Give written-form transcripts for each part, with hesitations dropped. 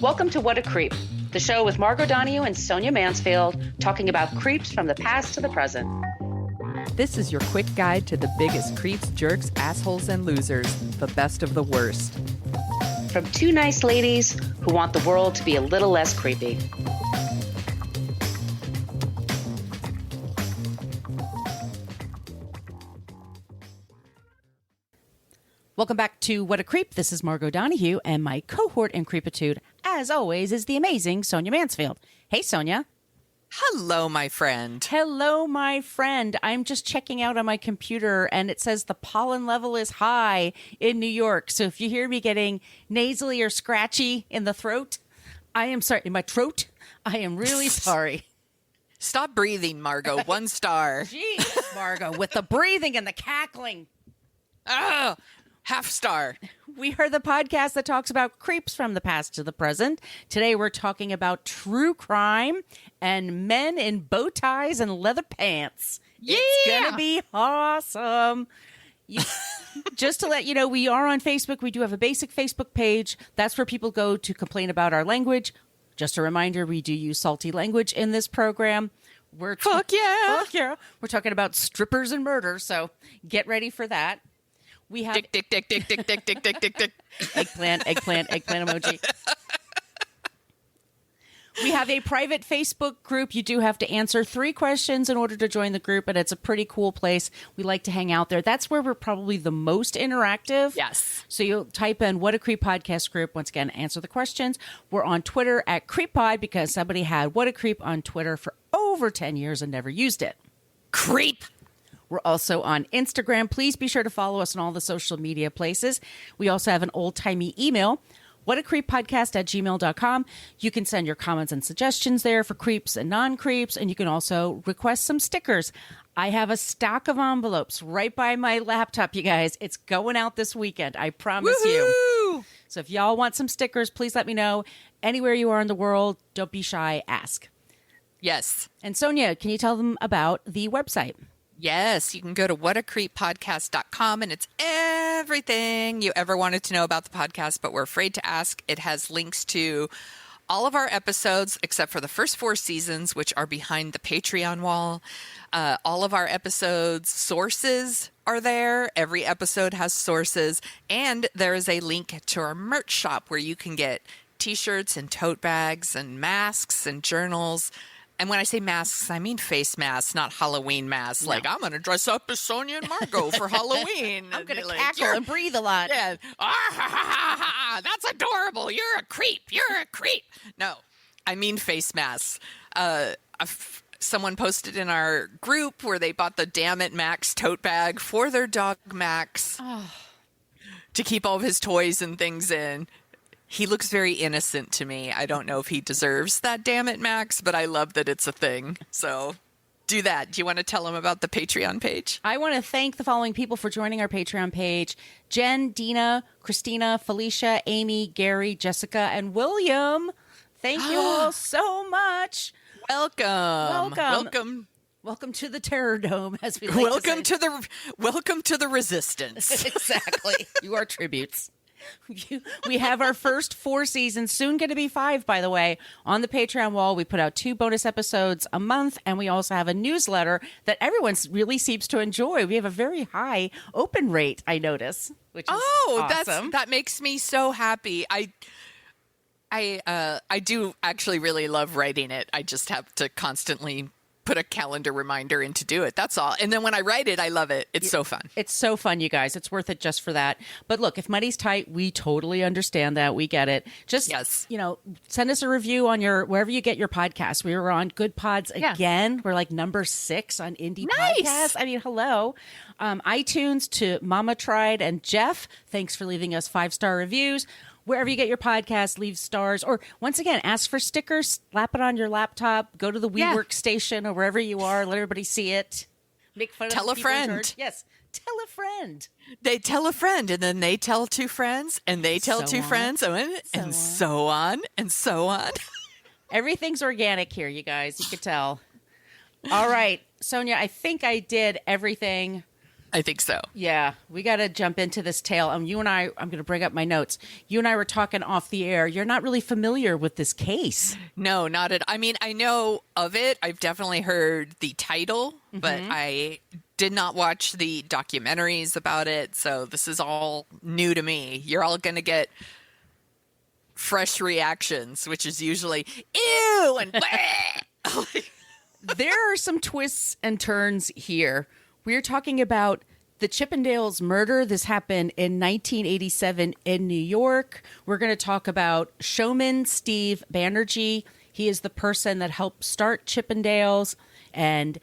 Welcome to What a Creep, the show with Margot Donohue and Sonia Mansfield talking about creeps from the past to the present. This is your quick guide to the biggest creeps, jerks, assholes, and losers, the best of the worst. From two nice ladies who want the world to be a little less creepy. Welcome back to What a Creep. This is Margot Donohue, and my cohort in creepitude, as always, is the amazing Sonia Mansfield. Hey, Sonia. Hello, my friend. Hello, my friend. I'm just checking out on my computer, and it says the pollen level is high in New York. So if you hear me getting nasally or scratchy in the throat, I am sorry. In my throat, I am really sorry. Stop breathing, Margot. 1 star. Jeez, Margot, with the breathing and the cackling. Oh, half star. We are the podcast that talks about creeps from the past to the present. Today we're talking about true crime and men in bow ties and leather pants. Yeah! It's going to be awesome. Just to let you know, we are on Facebook. We do have a basic Facebook page. That's where people go to complain about our language. Just a reminder, we do use salty language in this program. Fuck yeah. Fuck yeah. We're talking about strippers and murder, so get ready for that. We have Dick. eggplant emoji. We have a private Facebook group. You do have to answer 3 questions in order to join the group, and it's a pretty cool place. We like to hang out there. That's where we're probably the most interactive. Yes. So you'll type in What a Creep Podcast Group. Once again, answer the questions. We're on Twitter at CreepPod because somebody had What a Creep on Twitter for over 10 years and never used it. Creep. We're also on Instagram. Please be sure to follow us on all the social media places. We also have an old-timey email, whatacreeppodcast@gmail.com. You can send your comments and suggestions there for creeps and non-creeps, and you can also request some stickers. I have a stack of envelopes right by my laptop, you guys. It's going out this weekend, I promise you. So if y'all want some stickers, please let me know. Anywhere you are in the world, don't be shy, ask. Yes. And Sonia, can you tell them about the website? Yes, you can go to whatacreeppodcast.com, and it's everything you ever wanted to know about the podcast, but we're afraid to ask. It has links to all of our episodes, except for the first 4 seasons, which are behind the Patreon wall. All of our episodes' sources are there. Every episode has sources, and there is a link to our merch shop where you can get t-shirts and tote bags and masks and journals. And when I say masks, I mean face masks, not Halloween masks. No. Like, I'm going to dress up as Sonia and Margot for Halloween. I'm going to cackle and breathe a lot. Yeah. That's adorable. You're a creep. You're a creep. No, I mean face masks. Someone posted in our group where they bought the Damn It Max tote bag for their dog Max to keep all of his toys and things in. He looks very innocent to me. I don't know if he deserves that Damn It Max, but I love that it's a thing. So do that. Do you want to tell him about the Patreon page? I want to thank the following people for joining our Patreon page. Jen, Dina, Christina, Felicia, Amy, Gary, Jessica, and William. Thank you all so much. Welcome. Welcome to the Terror Dome, as we like to say. Welcome to the Resistance. Exactly. You are tributes. We have our first 4 seasons, soon going to be 5, by the way, on the Patreon wall. We put out 2 bonus episodes a month, and we also have a newsletter that everyone really seems to enjoy. We have a very high open rate, I notice, which is awesome. That makes me so happy. I do actually really love writing it. I just have to constantly put a calendar reminder in to do it. That's all. And then when I write it, I love it. It's so fun. It's so fun, you guys. It's worth it just for that. But look, if money's tight, we totally understand that. We get it. Just, send us a review on wherever you get your podcasts. We were on Good Pods again. We're like number 6 on Indie Podcasts. I mean, hello. iTunes to Mama Tried and Jeff. Thanks for leaving us 5-star reviews. Wherever you get your podcast, leave stars. Or once again, ask for stickers, slap it on your laptop, go to the WeWork station or wherever you are, let everybody see it. Make fun tell of a friend. Yes, tell a friend. They tell a friend, and then they tell 2 friends, and they tell 2 friends, and so on, and so on. Everything's organic here, you guys. You could tell. All right, Sonia, I think I did everything I think so. Yeah, we got to jump into this tale. You and I'm going to bring up my notes. You and I were talking off the air. You're not really familiar with this case. No, not at. I mean, I know of it. I've definitely heard the title, but I did not watch the documentaries about it. So this is all new to me. You're all going to get fresh reactions, which is usually ew and bleh. There are some twists and turns here. We're talking about the Chippendales murder. This happened in 1987 in New York. We're going to talk about showman Steve Banerjee. He is the person that helped start Chippendales. And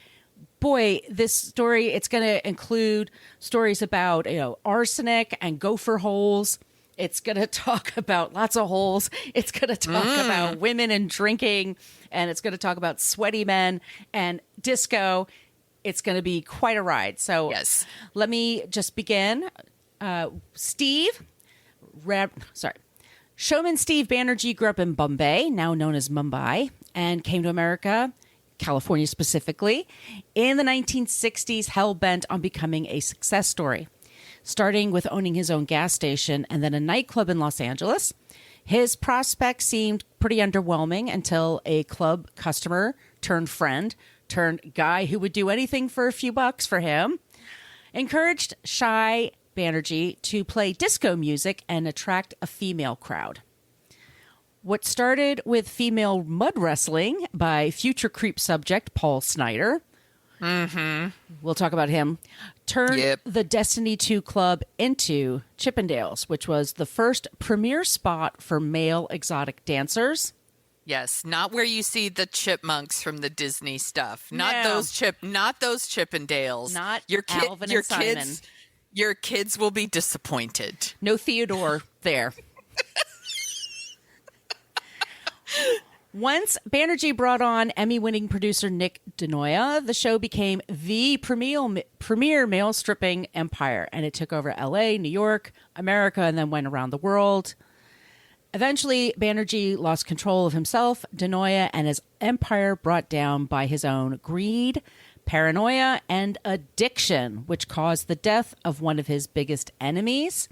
boy, this story, it's going to include stories about, arsenic and gopher holes. It's going to talk about lots of holes. It's going to talk about women and drinking. And it's going to talk about sweaty men and disco. It's going to be quite a ride. So yes. Let me just begin. Showman Steve Banerjee grew up in Bombay, now known as Mumbai, and came to America, California specifically, in the 1960s, hell-bent on becoming a success story. Starting with owning his own gas station and then a nightclub in Los Angeles, his prospects seemed pretty underwhelming until a club customer turned friend, turned guy who would do anything for a few bucks for him, encouraged shy Banerjee to play disco music and attract a female crowd. What started with female mud wrestling by future creep subject Paul Snider, we'll talk about him, turned the Destiny 2 Club into Chippendales, which was the first premier spot for male exotic dancers. Yes, not where you see the chipmunks from the Disney stuff. Not those Chippendales. Not Alvin your and Simon. Your kids will be disappointed. No Theodore there. Once Banerjee brought on Emmy-winning producer Nick DeNoia, the show became the premier male stripping empire, and it took over L.A., New York, America, and then went around the world. Eventually, Banerjee lost control of himself, DeNoia, and his empire brought down by his own greed, paranoia, and addiction, which caused the death of one of his biggest enemies.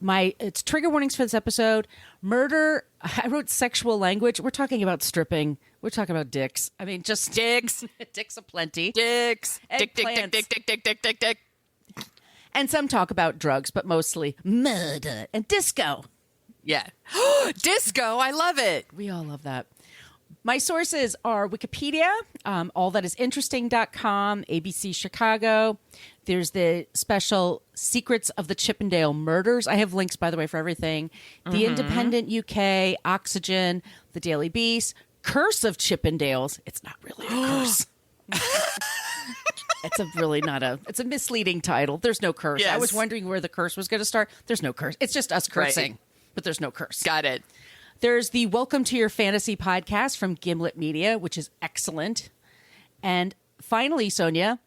It's trigger warnings for this episode. Murder. I wrote sexual language. We're talking about stripping. We're talking about dicks. I mean, just dicks. Dicks aplenty. Dicks. Dick. And some talk about drugs, but mostly murder and disco. Yeah. Disco. I love it. We all love that. My sources are Wikipedia, allthatisinteresting.com, ABC Chicago. There's the special Secrets of the Chippendale Murders. I have links, by the way, for everything. The Independent UK, Oxygen, The Daily Beast, Curse of Chippendales. It's not really a curse. It's a misleading title. There's no curse. Yes. I was wondering where the curse was going to start. There's no curse. It's just us cursing, but there's no curse. Got it. There's the Welcome to Your Fantasy podcast from Gimlet Media, which is excellent. And finally, Sonia,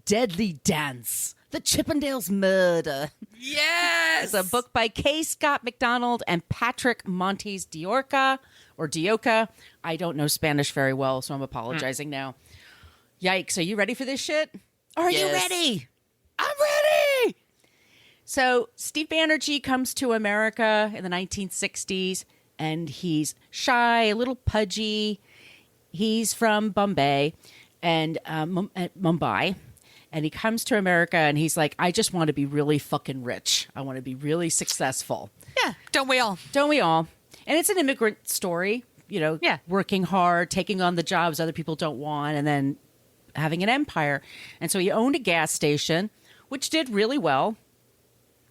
Deadly Dance, The Chippendales Murder. Yes! It's a book by K. Scott McDonald and Patrick Montes Dioca. I don't know Spanish very well, so I'm apologizing now. Yikes, are you ready for this shit? Are you ready? I'm ready! So Steve Banerjee comes to America in the 1960s. And he's shy, a little pudgy. He's from Bombay and Mumbai. And he comes to America and he's like, I just want to be really fucking rich. I want to be really successful. Yeah, don't we all? Don't we all? And it's an immigrant story, working hard, taking on the jobs other people don't want, and then having an empire. And so he owned a gas station, which did really well.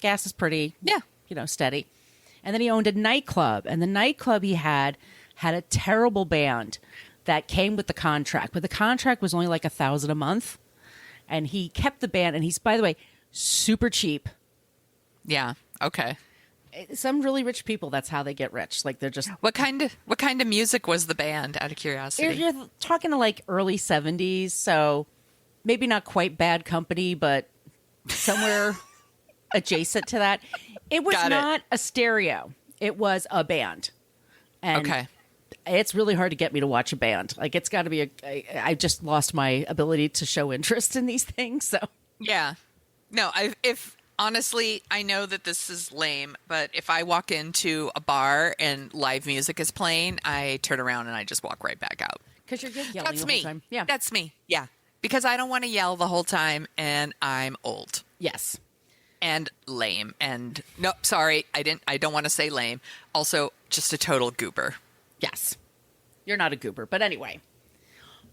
Gas is pretty, steady. And then he owned a nightclub. And the nightclub he had a terrible band that came with the contract. But the contract was only like $1,000 a month. And he kept the band. And he's, by the way, super cheap. Yeah. Okay. Some really rich people, that's how they get rich. Like they're just... What kind of music was the band, out of curiosity? You're talking to like early 70s. So maybe not quite Bad Company, but somewhere adjacent to that. It was not a stereo. It was a band. And it's really hard to get me to watch a band. Like, it's got to be I just lost my ability to show interest in these things. So yeah. No, if honestly, I know that this is lame, but if I walk into a bar and live music is playing, I turn around and I just walk right back out. Because you're yelling That's the me. whole time. Yeah. That's me. Yeah. Because I don't want to yell the whole time, and I'm old Yes. and lame. And no, sorry, I don't want to say lame. Also, just a total goober. Yes. You're not a goober. But anyway,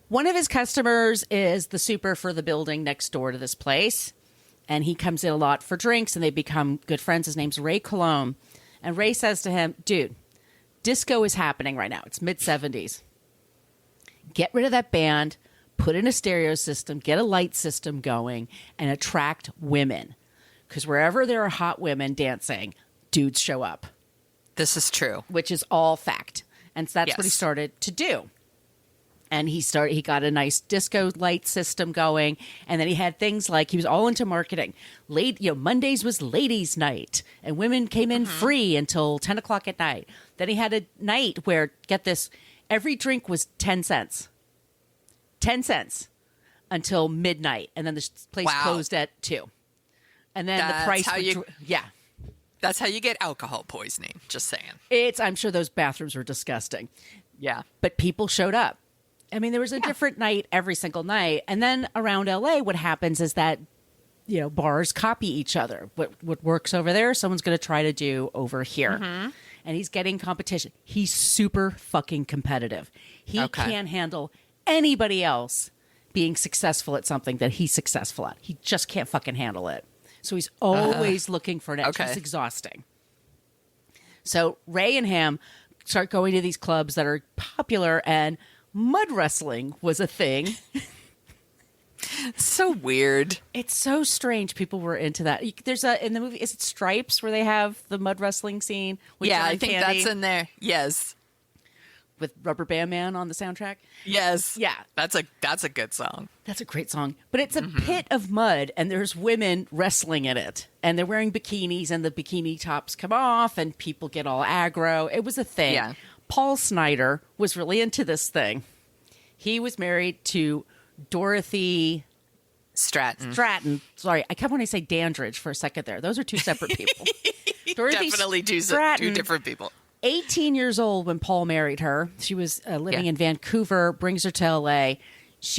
one of his customers is the super for the building next door to this place. And he comes in a lot for drinks, and they become good friends. His name's Ray Cologne. And Ray says to him, dude, disco is happening right now. It's mid-70s. Get rid of that band, put in a stereo system, get a light system going, and attract women. Because wherever there are hot women dancing, dudes show up. This is true. Which is all fact. And so that's what he Yes. started to do. And he got a nice disco light system going. And then he had things like, he was all into marketing. Mondays was ladies' night. And women came in free until 10 o'clock at night. Then he had a night where, get this, every drink was 10 cents. 10 cents until midnight. And then the place Wow. closed at 2. And then That's the price how you- yeah. That's how you get alcohol poisoning. Just saying. I'm sure those bathrooms were disgusting. Yeah. But people showed up. I mean, there was a different night every single night. And then around LA, what happens is that, bars copy each other. What works over there, someone's going to try to do over here. And he's getting competition. He's super fucking competitive. He can't handle anybody else being successful at something that he's successful at. He just can't fucking handle it. So he's always looking for an edge. Okay. It's exhausting. So Ray and him start going to these clubs that are popular, and mud wrestling was a thing. So weird. It's so strange people were into that. There's in the movie, is it Stripes, where they have the mud wrestling scene with Yeah, John I think Candy that's in there. Yes. with Rubber Band Man on the soundtrack? Yes. Yeah. That's a good song. That's a great song. But it's a pit of mud, and there's women wrestling in it. And they're wearing bikinis, and the bikini tops come off, and people get all aggro. It was a thing. Yeah. Paul Snider was really into this thing. He was married to Dorothy Stratton. Sorry, I kept wanting to say Dandridge for a second there. Those are two separate people. Dorothy Definitely two Stratton, different people. 18 years old when Paul married her. She was living Yeah. in Vancouver, brings her to LA.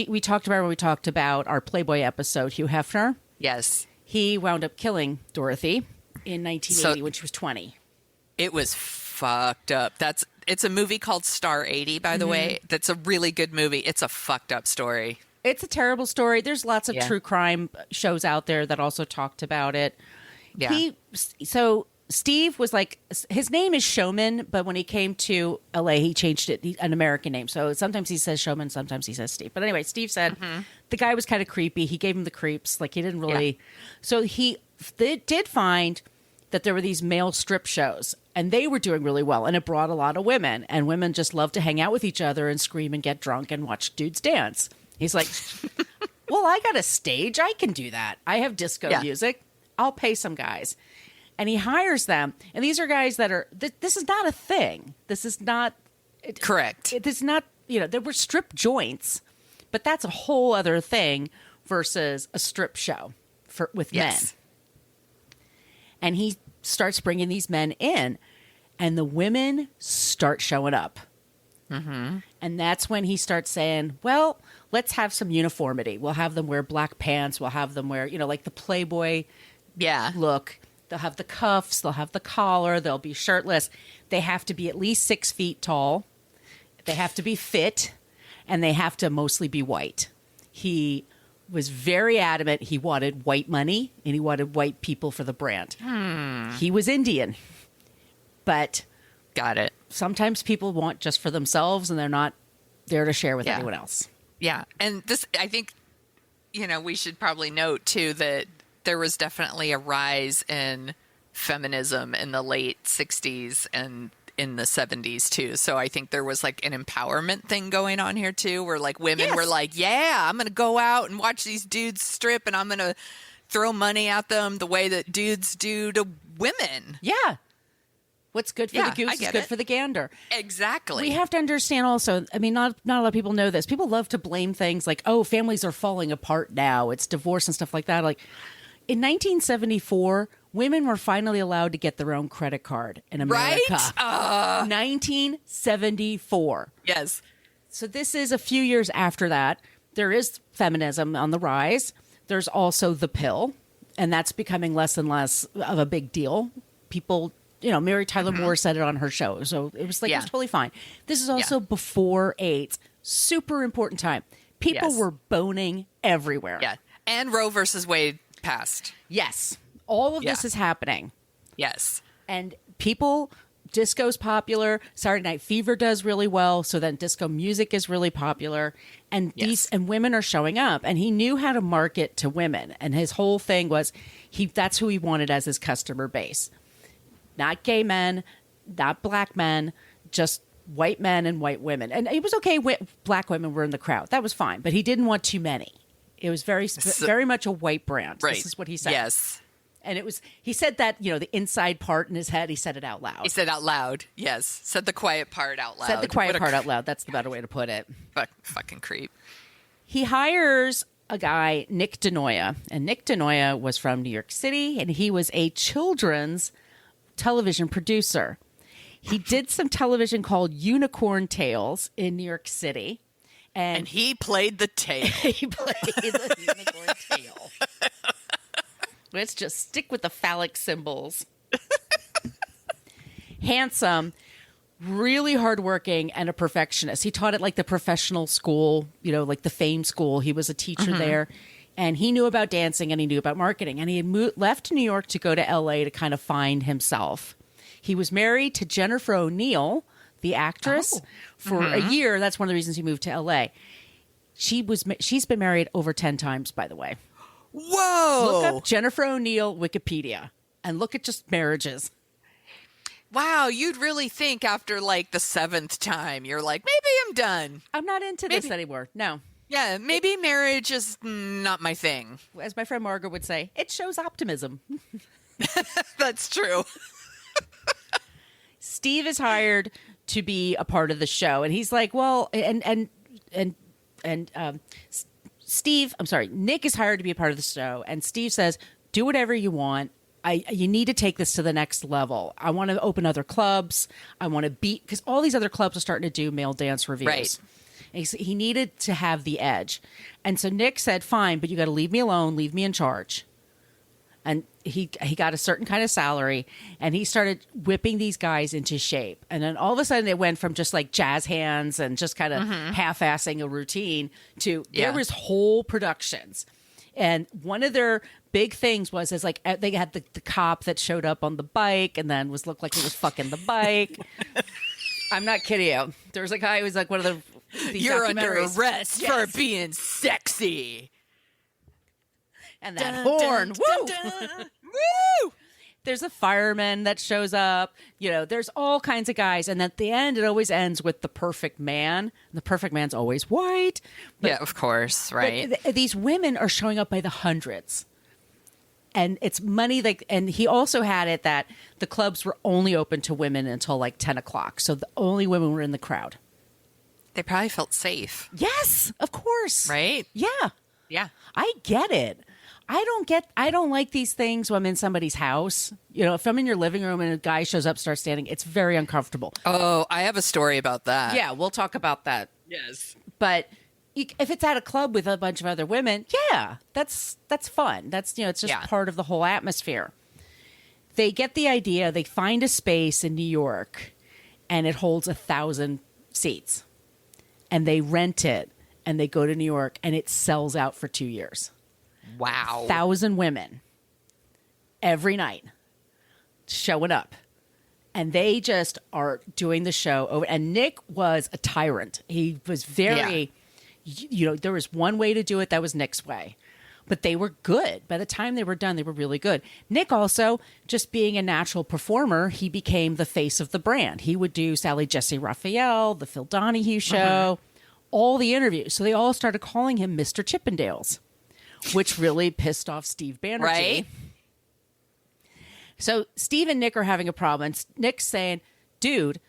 We talked about her when we talked about our Playboy episode, Hugh Hefner. Yes. He wound up killing Dorothy in 1980 So- when she was 20. It was fucked up. It's a movie called Star 80, by the way. That's a really good movie. It's a fucked up story. It's a terrible story. There's lots of Yeah. true crime shows out there that also talked about it. Yeah. So Steve was like, his name is Somen, but when he came to LA, he changed it, an American name. So sometimes he says Somen, sometimes he says Steve. But anyway, Steve said the guy was kind of creepy. He gave him the creeps. Like, he didn't really. Yeah. So they did find that there were these male strip shows, and they were doing really well. And it brought a lot of women, and women just loved to hang out with each other and scream and get drunk and watch dudes dance. He's like, well, I got a stage. I can do that. I have disco music. I'll pay some guys. And he hires them. And these are guys that are, this is not a thing. This is not. Correct. It is not, there were strip joints, but that's a whole other thing versus a strip show with men. And he starts bringing these men in, and the women start showing up. And that's when he starts saying, well, let's have some uniformity. We'll have them wear black pants. We'll have them wear, like the Playboy look. They'll have the cuffs. They'll have the collar. They'll be shirtless. They have to be at least 6 feet tall. They have to be fit. And they have to mostly be white. He was very adamant. He wanted white money, and he wanted white people for the brand. He was Indian. But Got it. sometimes people want just for themselves, and they're not there to share with anyone else. Yeah. And this, I think, we should probably note, too, that there was definitely a rise in feminism in the late 60s and in the 70s, too. So I think there was like an empowerment thing going on here, too, where like women were like, yeah, I'm going to go out and watch these dudes strip, and I'm going to throw money at them the way that dudes do to women. Yeah. What's good for the goose is good for the gander. Exactly. We have to understand also, I mean, not a lot of people know this. People love to blame things like, oh, families are falling apart now. It's divorce and stuff like that. Like, In 1974, women were finally allowed to get their own credit card in America. Right? 1974. Yes. So this is a few years after that. There is feminism on the rise. There's also the pill, and that's becoming less and less of a big deal. People, Mary Tyler Moore said it on her show, so it was like, it was totally fine. This is also before AIDS. Super important time. People were boning everywhere. Yeah. And Roe versus Wade passed. Yes. All of this is happening. Yes. And disco's popular. Saturday Night Fever does really well. So then disco music is really popular. And and women are showing up. And he knew how to market to women. And his whole thing was that's who he wanted as his customer base. Not gay men, not black men, just white men and white women. And it was okay black women were in the crowd. That was fine. But he didn't want too many. It was very much a white brand. Right. This is what he said. Yes. And he said that, the inside part in his head, he said it out loud. He said out loud. Yes. Said the quiet part out loud. Said the quiet part out loud. That's the better way to put it. Fucking creep. He hires a guy, Nick DeNoia. And Nick DeNoia was from New York City, and he was a children's television producer. He did some television called Unicorn Tales in New York City. And he played the tail. He played the unicorn tail. Let's just stick with the phallic symbols. Handsome, really hardworking, and a perfectionist. He taught at like the professional school, like the Fame School. He was a teacher there. And he knew about dancing and he knew about marketing. And he had left New York to go to L.A. to kind of find himself. He was married to Jennifer O'Neill, the actress, for a year. That's one of the reasons he moved to L.A. She's been married over 10 times, by the way. Whoa! Look up Jennifer O'Neill Wikipedia and look at just marriages. Wow, you'd really think after like the 7th time, you're like, maybe I'm done. I'm not into this anymore. No. Yeah, maybe marriage is not my thing. As my friend Margaret would say, it shows optimism. That's true. Steve is hired to be a part of the show, and he's like, well, Steve, I'm sorry, Nick is hired to be a part of the show, and Steve says, do whatever you want. You need to take this to the next level. I want to open other clubs. I want to beat, because all these other clubs are starting to do male dance reviews. Right. And he needed to have the edge. And so Nick said, fine, but you got to leave me alone, leave me in charge. And he got a certain kind of salary, and he started whipping these guys into shape. And then all of a sudden it went from just like jazz hands and just kind of half-assing a routine to there was whole productions. And one of their big things was like they had the cop that showed up on the bike and then looked like he was fucking the bike. I'm not kidding you. There was a guy who was like one of these You're under documentaries. arrest for being sexy. And that horn. Woo! Woo! There's a fireman that shows up. There's all kinds of guys. And at the end, it always ends with the perfect man. The perfect man's always white. Yeah, of course, right. But these women are showing up by the hundreds. And it's money. And he also had it that the clubs were only open to women until like 10 o'clock. So the only women were in the crowd. They probably felt safe. Yes, of course. Right? Yeah. Yeah. I get it. I don't like these things when I'm in somebody's house. If I'm in your living room and a guy shows up, starts standing, it's very uncomfortable. Oh, I have a story about that. Yeah, we'll talk about that. Yes. But if it's at a club with a bunch of other women, yeah, that's fun. That's, it's just part of the whole atmosphere. They get the idea. They find a space in New York, and it holds 1,000 seats. And they rent it, and they go to New York, and it sells out for 2 years. Wow. 1,000 women every night showing up. And they just are doing the show over. And Nick was a tyrant. He was very, there was one way to do it. That was Nick's way. But they were good. By the time they were done, they were really good. Nick also, just being a natural performer, he became the face of the brand. He would do Sally Jesse Raphael, the Phil Donahue show, all the interviews. So they all started calling him Mr. Chippendales, which really pissed off Steve Banerjee. Right. So Steve and Nick are having a problem. And Nick's saying, dude,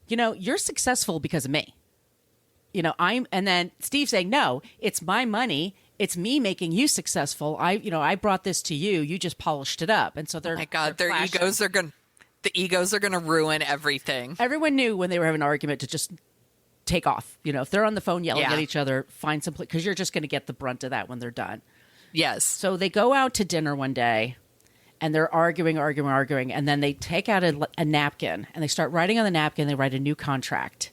you're successful because of me. And then Steve saying, no, it's my money it's me making you successful. I brought this to you. You just polished it up. And so they're, oh my God, they're their clashing. egos are going to ruin everything. Everyone knew when they were having an argument to just take off. If they're on the phone yelling at each other, find some place, because you're just going to get the brunt of that when they're done. Yes. So they go out to dinner one day and they're arguing. And then they take out a napkin and they start writing on the napkin. They write a new contract.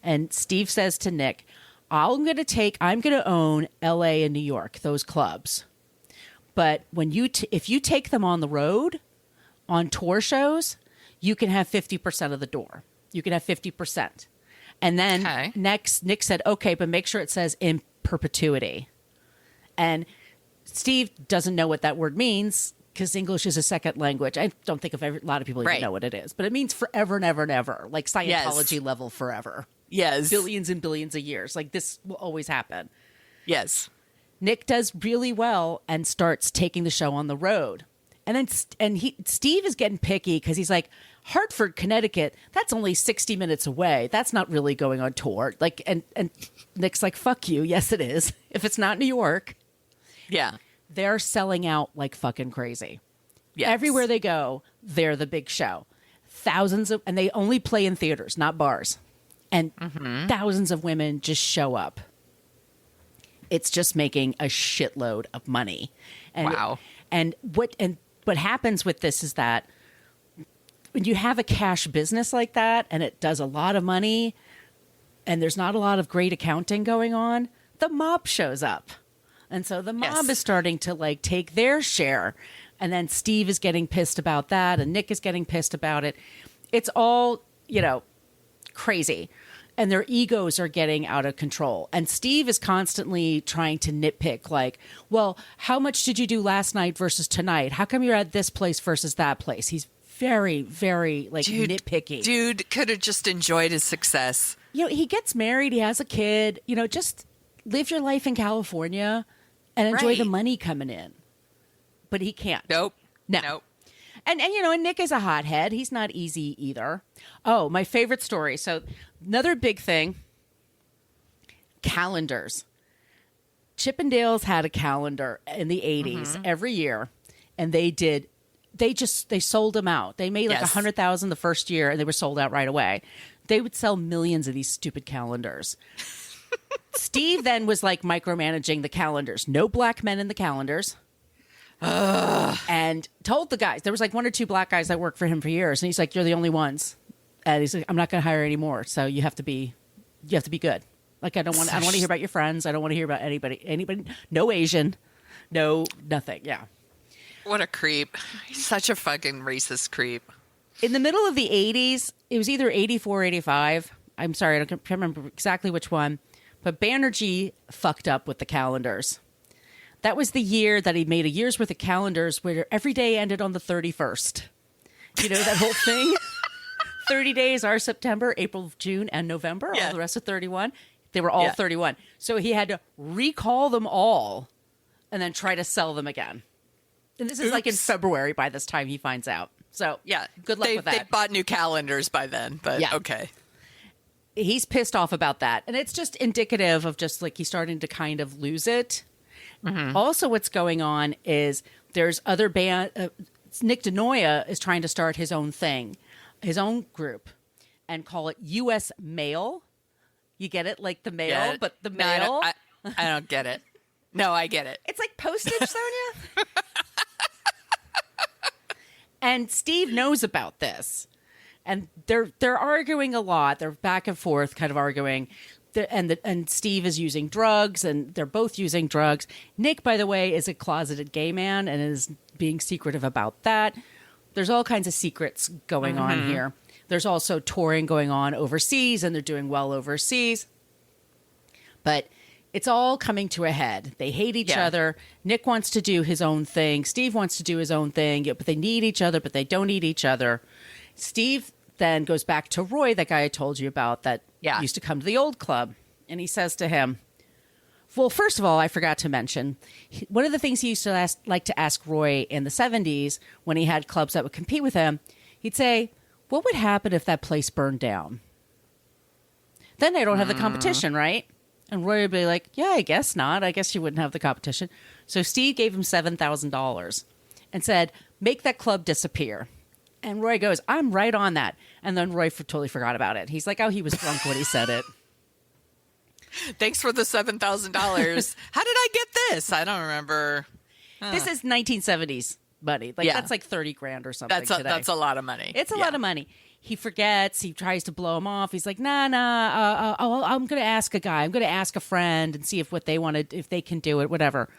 And Steve says to Nick, I'm going to own LA and New York, those clubs. But when if you take them on the road on tour shows, you can have 50% of the door. You can have 50%. And then next, Nick said, okay, but make sure it says in perpetuity. And Steve doesn't know what that word means because English is a second language. I don't think a lot of people even know what it is, but it means forever and ever and ever, like Scientology level forever. Yes. Billions and billions of years. Like this will always happen. Yes. Nick does really well and starts taking the show on the road. And then Steve is getting picky because he's like, Hartford, Connecticut, that's only 60 minutes away. That's not really going on tour. Like, and Nick's like, fuck you. Yes, it is. If it's not New York. Yeah. They're selling out like fucking crazy. Yes. Everywhere they go, they're the big show. And they only play in theaters, not bars. And thousands of women just show up. It's just making a shitload of money. And, wow. And what happens with this is that when you have a cash business like that and it does a lot of money and there's not a lot of great accounting going on, the mob shows up. And so the mob is starting to like take their share. And then Steve is getting pissed about that and Nick is getting pissed about it. It's all, crazy. And their egos are getting out of control. And Steve is constantly trying to nitpick, like, well, how much did you do last night versus tonight? How come you're at this place versus that place? He's very, very, nitpicky. Dude could have just enjoyed his success. He gets married. He has a kid. Just live your life in California and enjoy the money coming in. But he can't. Nope. No. Nope. And Nick is a hothead. He's not easy either. Oh, my favorite story. So another big thing, calendars. Chippendales had a calendar in the 80s every year, and they sold them out. They made like 100,000 the first year, and they were sold out right away. They would sell millions of these stupid calendars. Steve then was like micromanaging the calendars. No black men in the calendars. And told the guys, there was like one or two black guys that worked for him for years. And he's like, you're the only ones. And he's like, I'm not going to hire any more. So you have to be good. Like, I don't want to hear about your friends. I don't want to hear about anybody, no Asian, no, nothing. Yeah. What a creep. He's such a fucking racist creep. In the middle of the 80s, it was either 84 or 85. I'm sorry, I can't remember exactly which one. But Banerjee fucked up with the calendars. That was the year that he made a year's worth of calendars where every day ended on the 31st. You know that whole thing? 30 days are September, April, June, and November. Yeah. All the rest of 31. They were all 31. So he had to recall them all and then try to sell them again. And this is like in February by this time he finds out. So good luck with that. They bought new calendars by then, but okay. He's pissed off about that. And it's just indicative of just like he's starting to kind of lose it. Also, what's going on is there's other band. Nick DeNoia is trying to start his own thing, his own group, and call it U.S. Mail. You get it, like the mail, but the mail. I don't get it. No, I get it. It's like postage, Sonia. And Steve knows about this, and they're arguing a lot. They're back and forth, kind of arguing. And Steve is using drugs, and they're both using drugs. Nick, by the way, is a closeted gay man and is being secretive about that. There's all kinds of secrets going on here. There's also touring going on overseas, and they're doing well overseas. But it's all coming to a head. They hate each other. Nick wants to do his own thing. Steve wants to do his own thing, but they need each other, but they don't need each other. Steve then goes back to Roy, that guy I told you about that used to come to the old club. And he says to him, well, first of all, I forgot to mention, one of the things he used to like to ask Roy in the 70s when he had clubs that would compete with him, he'd say, what would happen if that place burned down? Then they don't have the competition, right? And Roy would be like, yeah, I guess not. I guess you wouldn't have the competition. So Steve gave him $7,000 and said, make that club disappear. And Roy goes, I'm right on that. And then Roy totally forgot about it. He's like, oh, he was drunk when he said it. Thanks for the $7,000. How did I get this? I don't remember. This is 1970s money. Like that's like 30 grand or something today. That's a lot of money. It's a lot of money. He forgets. He tries to blow him off. He's like, nah. I'm going to ask a guy. I'm going to ask a friend and see if what they want if they can do it, whatever.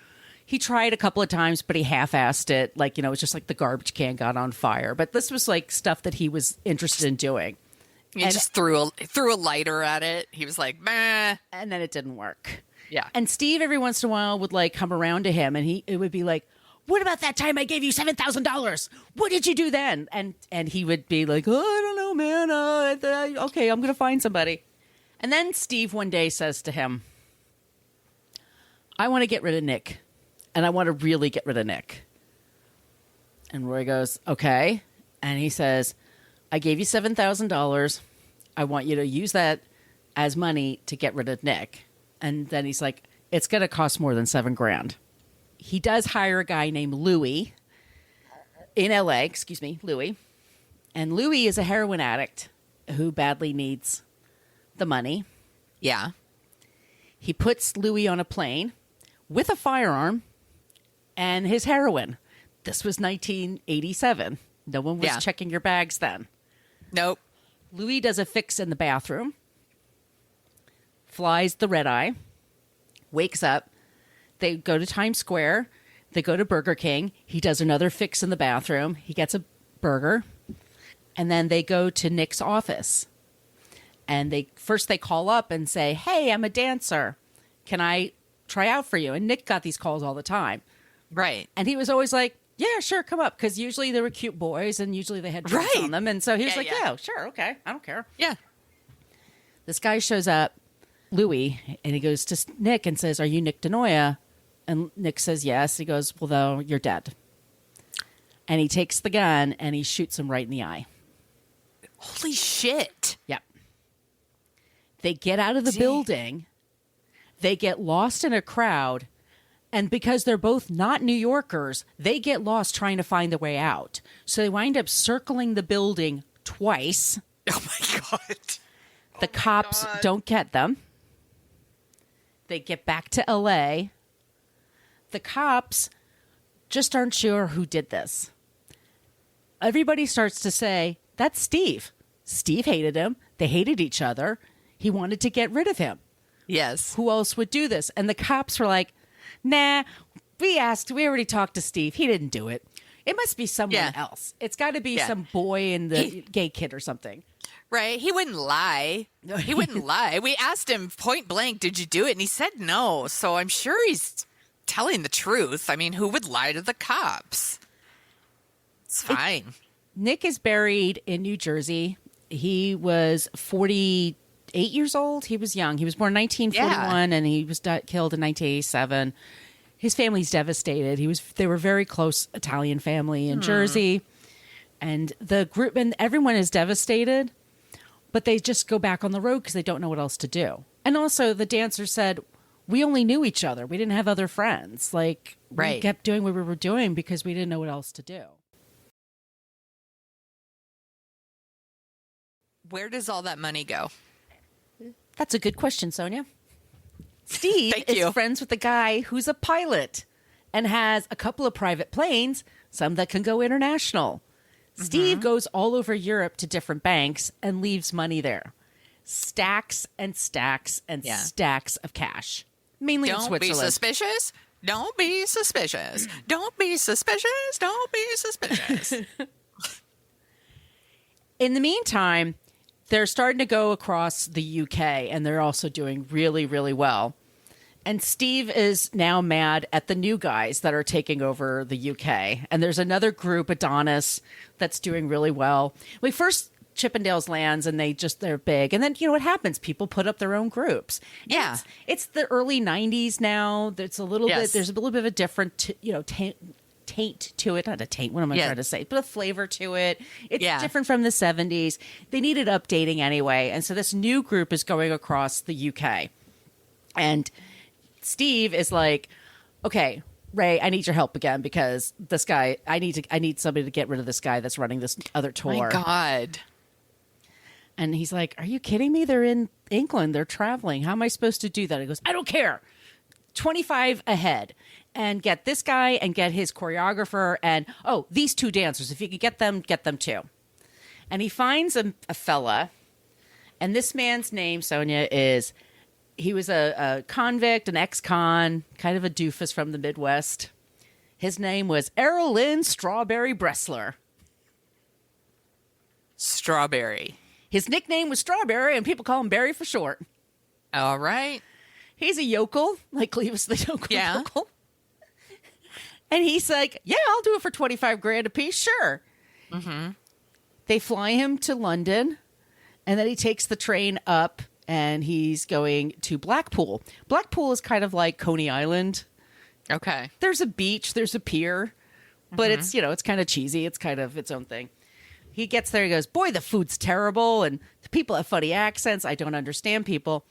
He tried a couple of times, but he half-assed it. Like, it's just like the garbage can got on fire. But this was like stuff that he was interested in doing. He just threw a lighter at it. He was like, meh. And then it didn't work. Yeah. And Steve every once in a while would like come around to him and it would be like, what about that time I gave you $7,000? What did you do then? And he would be like, oh, I don't know, man. Okay, I'm going to find somebody. And then Steve one day says to him, I want to get rid of Nick. And I want to really get rid of Nick. And Roy goes, okay. And he says, I gave you $7,000. I want you to use that as money to get rid of Nick. And then he's like, it's going to cost more than $7 grand. He does hire a guy named Louie in LA, Louie. And Louie is a heroin addict who badly needs the money. Yeah. He puts Louie on a plane with a firearm and his heroin. This was 1987. No one was checking your bags then. Nope. Louis does a fix in the bathroom, flies the red eye, wakes up. They go to Times Square. They go to Burger King. He does another fix in the bathroom. He gets a burger. And then they go to Nick's office. And they call up and say, hey, I'm a dancer. Can I try out for you? And Nick got these calls all the time. Right. And he was always like, yeah, sure, come up. Because usually they were cute boys and usually they had drinks on them. And so he was yeah, sure, okay, I don't care. Yeah. This guy shows up, Louis, and he goes to Nick and says, are you Nick DeNoia? And Nick says, yes. He goes, well, though, you're dead. And he takes the gun and he shoots him right in the eye. Holy shit. Yep. They get out of the building. They get lost in a crowd. And because they're both not New Yorkers, they get lost trying to find their way out. So they wind up circling the building twice. Oh, my God. The cops don't get them. They get back to L.A. The cops just aren't sure who did this. Everybody starts to say, that's Steve. Steve hated him. They hated each other. He wanted to get rid of him. Yes. Who else would do this? And the cops were like, nah, we already talked to Steve. He didn't do it. It must be someone else. It's got to be some boy and the gay kid or something. Right. He wouldn't lie. He wouldn't lie. We asked him point blank, did you do it? And he said no. So I'm sure he's telling the truth. I mean, who would lie to the cops? It's fine. Nick is buried in New Jersey. He was 48 years old. He was young. He was born in 1941 and he was killed in 1987. His family's devastated. They were a very close Italian family in Jersey. And the group and everyone is devastated, but they just go back on the road because they don't know what else to do. And also the dancer said, we only knew each other. We didn't have other friends. Like, we kept doing what we were doing because we didn't know what else to do. Where does all that money go? That's a good question, Sonia. Steve is friends with a guy who's a pilot and has a couple of private planes, some that can go international. Steve goes all over Europe to different banks and leaves money there. Stacks and stacks and stacks of cash. Mainly in Switzerland. Don't be suspicious. Don't be suspicious. Don't be suspicious. Don't be suspicious. In the meantime, they're starting to go across the UK, and they're also doing really, really well. And Steve is now mad at the new guys that are taking over the UK. And there's another group, Adonis, that's doing really well. First Chippendales lands, and they're big. And then, what happens? People put up their own groups. Yeah. It's the early 90s now. There's a little bit of a different, taint to it. Not a taint, what am I trying to say? But a flavor to it. It's different from the 70s. They needed updating anyway. And so this new group is going across the UK. And Steve is like, okay, Ray, I need your help again because this guy, I need somebody to get rid of this guy that's running this other tour. My God. And he's like, are you kidding me? They're in England. They're traveling. How am I supposed to do that? He goes, I don't care. 25 ahead. And get this guy and get his choreographer and, these two dancers. If you could get them too. And he finds a fella. And this man's name, Sonia, he was a convict, an ex-con, kind of a doofus from the Midwest. His name was Errol Lynn Strawberry Bressler. Strawberry. His nickname was Strawberry, and people call him Barry for short. All right. He's a yokel, like Clevis the yokel. Yeah. Yokel. And he's like, yeah, I'll do it for 25 grand a piece. Sure. Mm-hmm. They fly him to London, and then he takes the train up, and he's going to Blackpool. Blackpool is kind of like Coney Island. Okay. There's a beach, there's a pier, but it's, it's kind of cheesy. It's kind of its own thing. He gets there, he goes, boy, the food's terrible, and the people have funny accents. I don't understand people.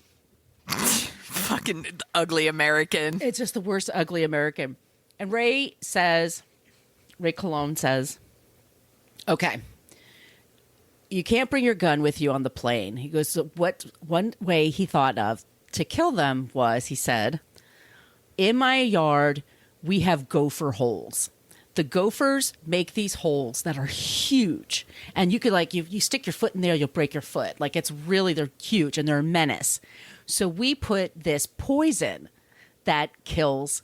Fucking ugly American. It's just the worst ugly American. And Ray Cologne says, okay, you can't bring your gun with you on the plane. He goes, so one way he thought of to kill them was, he said, in my yard, we have gopher holes. The gophers make these holes that are huge. And you could you stick your foot in there, you'll break your foot. Like they're huge and they're a menace. So we put this poison that kills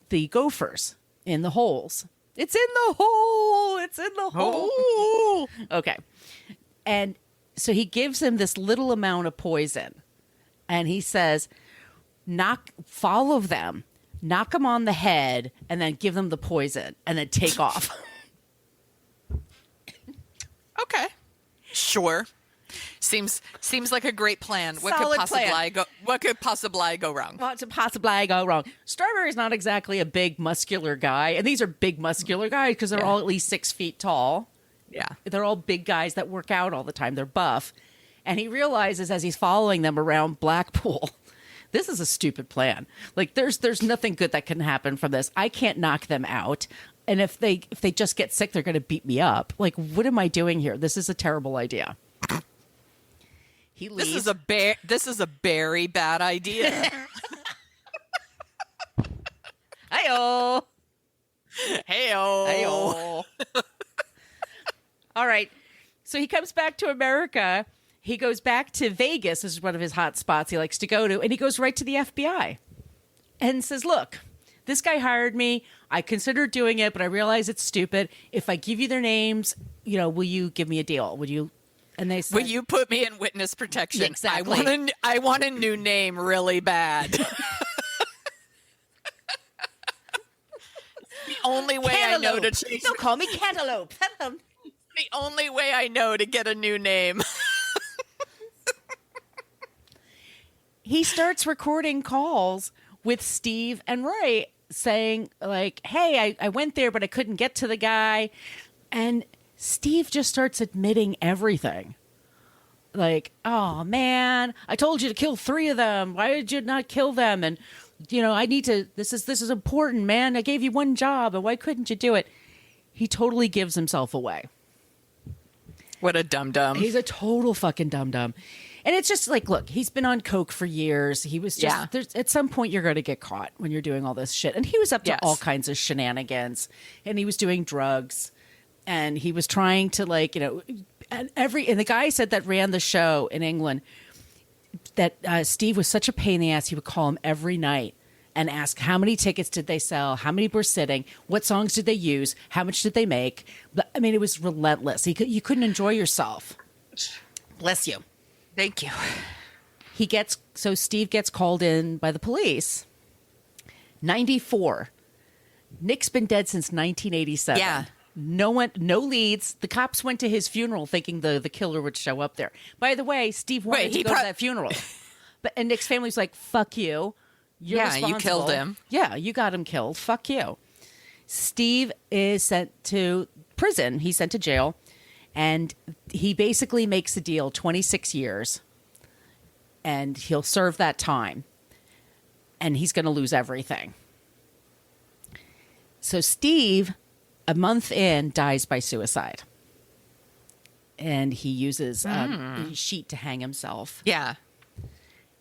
the gophers in the holes. It's in the hole. It's in the hole. Okay. And so he gives him this little amount of poison. And he says, follow them. Knock them on the head and then give them the poison and then take off. Okay. Sure. Seems like a great plan. What Solid could possibly go wrong? What could possibly go wrong? Strawberry's not exactly a big muscular guy. And these are big muscular guys because they're all at least 6 feet tall. Yeah. They're all big guys that work out all the time. They're buff. And he realizes as he's following them around Blackpool, this is a stupid plan. Like there's nothing good that can happen from this. I can't knock them out. And if they just get sick, they're going to beat me up. Like, what am I doing here? This is a terrible idea. He leaves. This is a very bad idea. Hey-oh. Hey-oh. Hey-oh. All right. So he comes back to America. He goes back to Vegas. This is one of his hot spots he likes to go to. And he goes right to the FBI and says, look, this guy hired me. I considered doing it, but I realize it's stupid. If I give you their names, will you give me a deal? Would you? And they said, will you put me in witness protection? Exactly. I want a new name really bad. The only way Cantaloupe. I know to change. Don't call me Cantaloupe. The only way I know to get a new name. He starts recording calls with Steve and Ray saying like, hey, I went there, but I couldn't get to the guy. And Steve just starts admitting everything. Like, oh man, I told you to kill 3 of them. Why did you not kill them? And I need to, this is important, man. I gave you one job and why couldn't you do it? He totally gives himself away. What a dum-dum. He's a total fucking dum-dum. And it's just like, look, he's been on coke for years. He was just, at some point you're going to get caught when you're doing all this shit. And he was up to all kinds of shenanigans. And he was doing drugs. And he was trying to and the guy said that ran the show in England that Steve was such a pain in the ass. He would call him every night and ask how many tickets did they sell, how many were sitting, what songs did they use, how much did they make. But, I mean, it was relentless. You couldn't enjoy yourself. Bless you. Thank you. So Steve gets called in by the police. 94. Nick's been dead since 1987. Yeah. No leads. The cops went to his funeral thinking the killer would show up there. By the way, Steve wanted to go to that funeral. And Nick's family's like, fuck you. You're responsible. You killed him. Yeah, you got him killed. Fuck you. Steve is sent to prison. He's sent to jail. And he basically makes a deal, 26 years. And he'll serve that time. and he's going to lose everything. So Steve, a month in, dies by suicide. And he uses a sheet to hang himself. Yeah.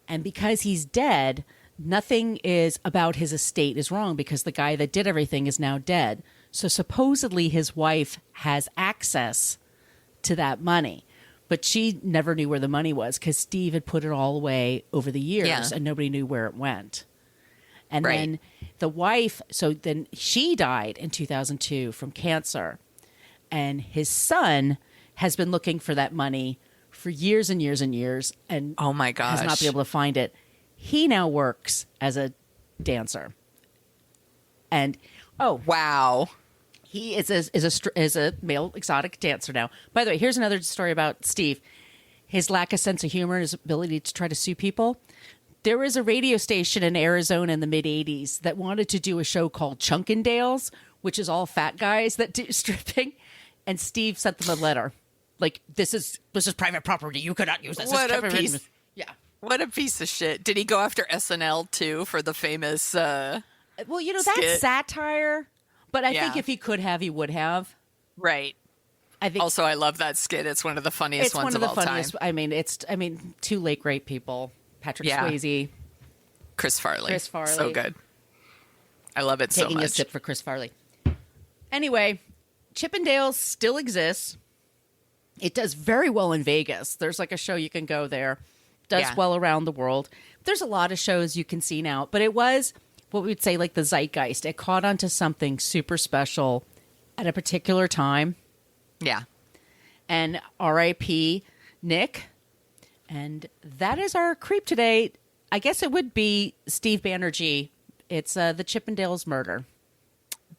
And because he's dead, nothing is about his estate is wrong because the guy that did everything is now dead. So supposedly his wife has access to that money. But she never knew where the money was because Steve had put it all away over the years and nobody knew where it went. And then the wife, so then she died in 2002 from cancer. And his son has been looking for that money for years and years and years and oh my gosh, has not been able to find it. He now works as a dancer. And wow. he is a male exotic dancer now. By the way, here's another story about Steve. His lack of sense of humor and his ability to try to sue people. There was a radio station in Arizona in the mid-'80s that wanted to do a show called Chippendales, which is all fat guys that do stripping. And Steve sent them a letter. Like, this is private property. You cannot use this. What a piece. Yeah. What a piece of shit. Did he go after SNL, too, for the famous well, that's skit? Satire. But I think if he could have, he would have. Right. I think. Also, I love that skit. It's one of the funniest ones of all time. I mean, two late great people. Patrick Swayze. Chris Farley. So good. I love it so much. Taking a sip for Chris Farley. Anyway, Chippendales still exists. It does very well in Vegas. There's like a show you can go there. Does well around the world. There's a lot of shows you can see now. But it was what we would say like the zeitgeist. It caught onto something super special at a particular time. Yeah. And R.I.P. Nick. And that is our creep today. I guess it would be Steve Banerjee. It's the Chippendales Murder.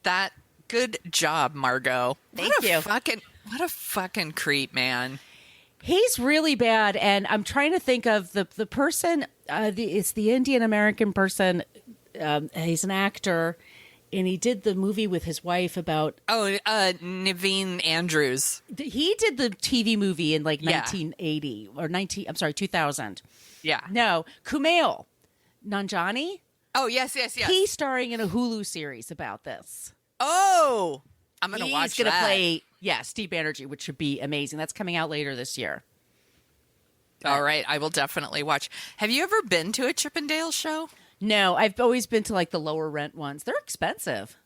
That good job, Margot. Thank you. What a fucking creep, man. He's really bad, and I'm trying to think of the person. It's the Indian American person. He's an actor, and he did the movie with his wife about. Naveen Andrews. He did the TV movie in like 1980 or 2000. Yeah. No, Kumail Nanjiani. Oh yes. He's starring in a Hulu series about this. Oh, I'm gonna watch. He's gonna play Steve Banerjee, which should be amazing. That's coming out later this year. All right, I will definitely watch. Have you ever been to a Chippendale show? No, I've always been to like the lower rent ones. They're expensive.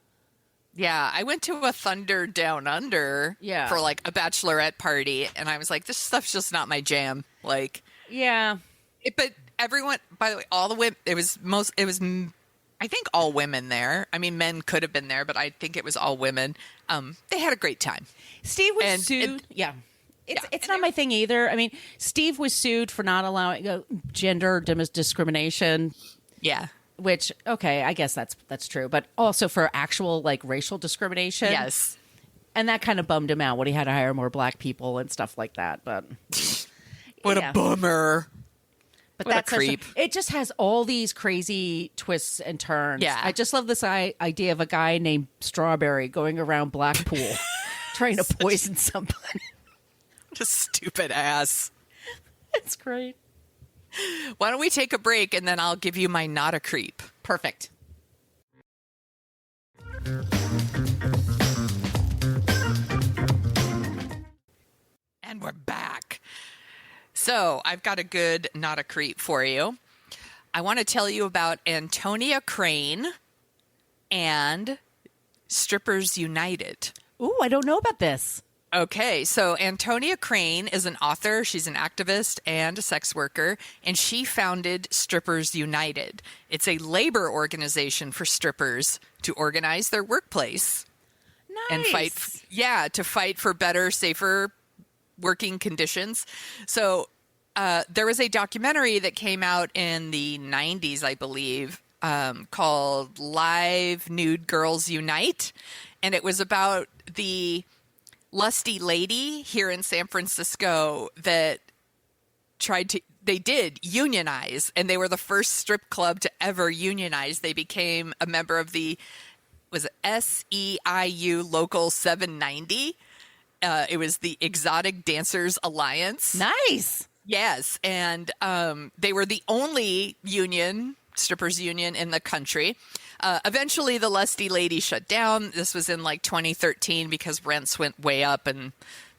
Yeah, I went to a Thunder Down Under for like a bachelorette party, and I was like, this stuff's just not my jam. Like, but everyone, by the way, all the women, I think all women there. I mean, men could have been there, but I think it was all women. They had a great time. Steve was sued. It's not my thing either. I mean, Steve was sued for not allowing gender discrimination. Yeah. Which, okay, I guess that's true. But also for actual like racial discrimination. Yes. And that kind of bummed him out when he had to hire more black people and stuff like that. But what a bummer. But what that's a creep. It just has all these crazy twists and turns. Yeah. I just love this idea of a guy named Strawberry going around Blackpool trying to poison somebody. What a stupid ass. It's great. Why don't we take a break and then I'll give you my not a creep. Perfect. And we're back. So I've got a good not a creep for you. I want to tell you about Antonia Crane and Strippers United. Ooh, I don't know about this. Okay, so Antonia Crane is an author, she's an activist and a sex worker, and she founded Strippers United. It's a labor organization for strippers to organize their workplace. Nice. And fight for better, safer working conditions. So there was a documentary that came out in the 90s, I believe, called Live Nude Girls Unite, and it was about the lusty lady here in San Francisco that they did unionize, and they were the first strip club to ever unionize. They became a member of the SEIU Local 790. It was the Exotic Dancers Alliance. Nice. Yes, and they were the only union strippers union in the country. Eventually, the Lusty Lady shut down. This was in like 2013 because rents went way up and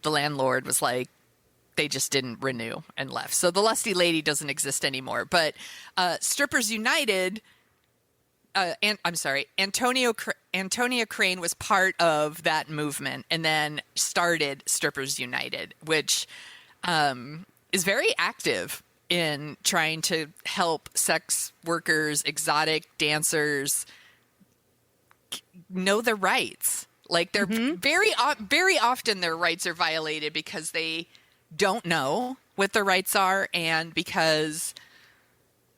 the landlord was like, they just didn't renew and left. So the Lusty Lady doesn't exist anymore. But Strippers United, Antonia Crane was part of that movement and then started Strippers United, which is very active in trying to help sex workers, exotic dancers know their rights. Like they're very often their rights are violated because they don't know what their rights are and because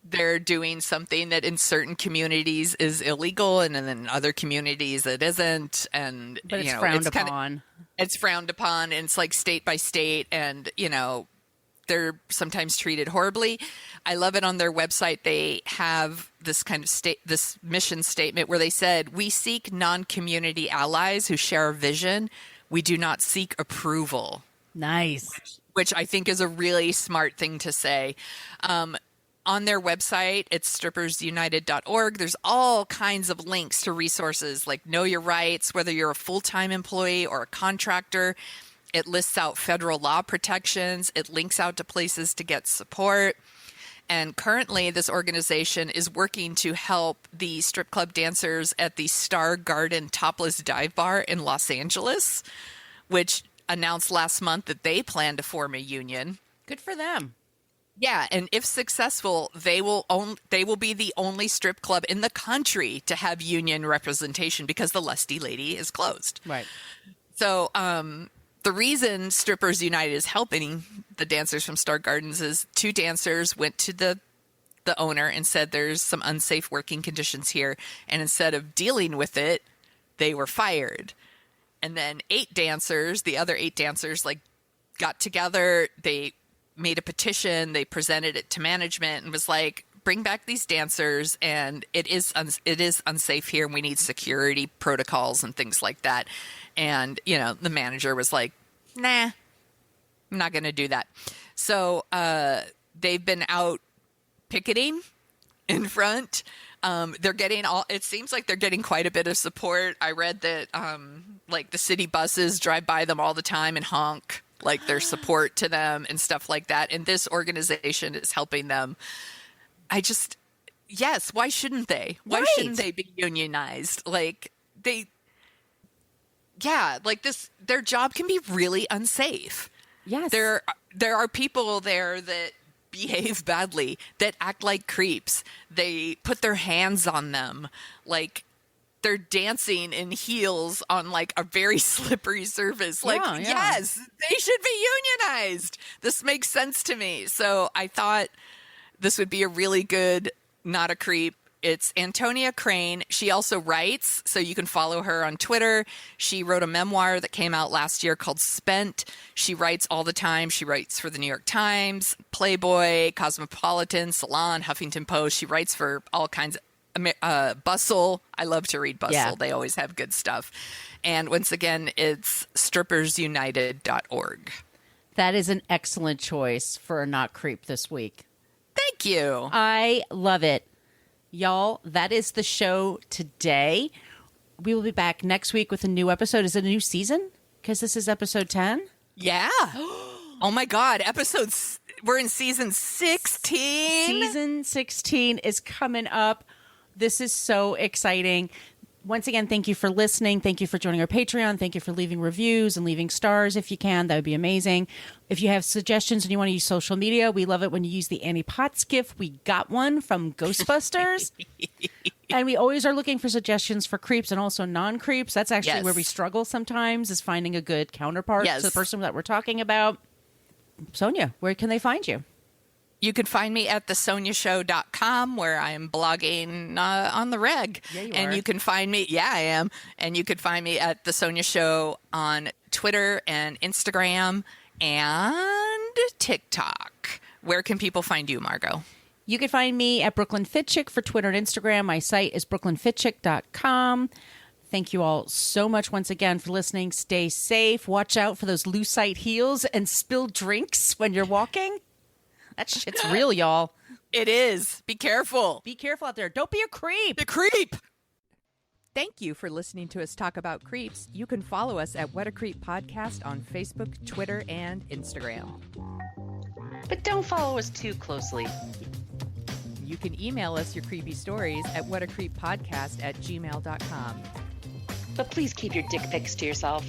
they're doing something that in certain communities is illegal and then in other communities it isn't. And but it's frowned upon. It's frowned upon and it's like state by state and, they're sometimes treated horribly. I love it on their website. They have this kind of this mission statement where they said, "We seek non-community allies who share our vision. We do not seek approval." Nice. Which I think is a really smart thing to say. On their website, it's strippersunited.org. There's all kinds of links to resources like Know Your Rights, whether you're a full-time employee or a contractor. It lists out federal law protections. It links out to places to get support. And currently, this organization is working to help the strip club dancers at the Star Garden Topless Dive Bar in Los Angeles, which announced last month that they plan to form a union. Good for them. Yeah, and if successful, they will be the only strip club in the country to have union representation because the Lusty Lady is closed. Right. So, the reason Strippers United is helping the dancers from Star Gardens is 2 dancers went to the owner and said there's some unsafe working conditions here. And instead of dealing with it, they were fired. And then the other 8 dancers, got together. They made a petition. They presented it to management and was like, bring back these dancers. And it is unsafe here. And we need security protocols and things like that. And, the manager was like, nah, I'm not going to do that. So they've been out picketing in front. It seems like they're getting quite a bit of support. I read that the city buses drive by them all the time and honk their support to them and stuff like that. And this organization is helping them. Yes, why shouldn't they? Why shouldn't they be unionized? Their job can be really unsafe. Yes. There are people there that behave badly, that act like creeps. They put their hands on them. They're dancing in heels on a very slippery surface. Yes, they should be unionized. This makes sense to me. So I thought this would be a really good, not a creep. It's Antonia Crane. She also writes, so you can follow her on Twitter. She wrote a memoir that came out last year called Spent. She writes all the time. She writes for the New York Times, Playboy, Cosmopolitan, Salon, Huffington Post. She writes for all kinds of Bustle. I love to read Bustle. Yeah. They always have good stuff. And once again, it's strippersunited.org. That is an excellent choice for a not creep this week. Thank you. I love it. Y'all, that is the show today. We will be back next week with a new episode. Is it a new season? Because this is episode 10? Yeah. Oh my God. We're in season 16. Season 16 is coming up. This is so exciting. Once again, thank you for listening. Thank you for joining our Patreon. Thank you for leaving reviews and leaving stars if you can. That would be amazing. If you have suggestions and you want to use social media, we love it when you use the Annie Potts GIF. We got one from Ghostbusters. And we always are looking for suggestions for creeps and also non-creeps. That's actually where we struggle sometimes, is finding a good counterpart to the person that we're talking about. Sonia, where can they find you? You can find me at thesoniashow.com where I am blogging on the reg. Yeah, you and are. You can find me, I am. And you can find me at The Sonia Show on Twitter and Instagram and TikTok. Where can people find you, Margot? You can find me at Brooklyn Fit Chick for Twitter and Instagram. My site is brooklynfitchick.com. Thank you all so much once again for listening. Stay safe. Watch out for those lucite heels and spilled drinks when you're walking. That shit's real, y'all. It is. Be careful. Be careful out there. Don't be a creep. The creep. Thank you for listening to us talk about creeps. You can follow us at What a Creep Podcast on Facebook, Twitter, and Instagram. But don't follow us too closely. You can email us your creepy stories at whatacreeppodcast@gmail.com. But please keep your dick pics to yourself.